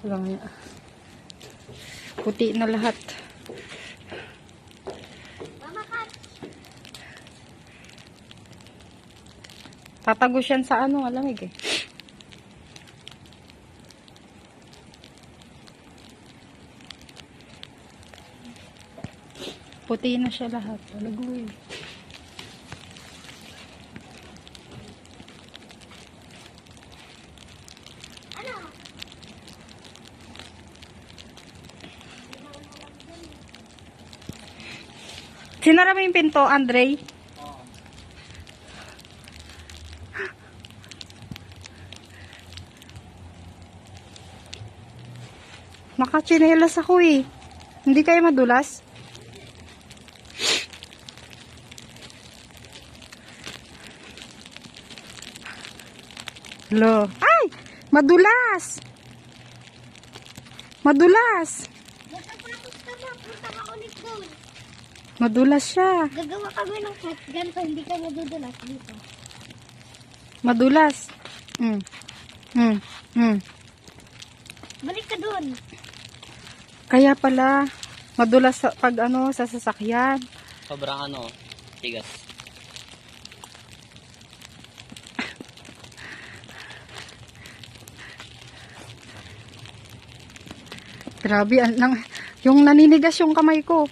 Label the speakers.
Speaker 1: Lang niya. Puti na lahat. Tatagos yan sa ano, alamig eh. Puti na siya lahat. Talagoy. Sinara mo yung pinto, Andre? Nakachinelas ako eh. Hindi kayo madulas? Lo. Ay! Madulas! Madulas!
Speaker 2: Nagsapatos ka ba? Punta ka ulit doon.
Speaker 1: Madulas siya.
Speaker 2: Gagawa kami ng shotgun so hindi ka madudulas dito.
Speaker 1: Madulas.
Speaker 2: Balik ka doon.
Speaker 1: Kaya pala, madulas sa, pag ano, sa sasakyan.
Speaker 3: Sobrang ano, tigas.
Speaker 1: Grabe, yung naninigas yung kamay ko.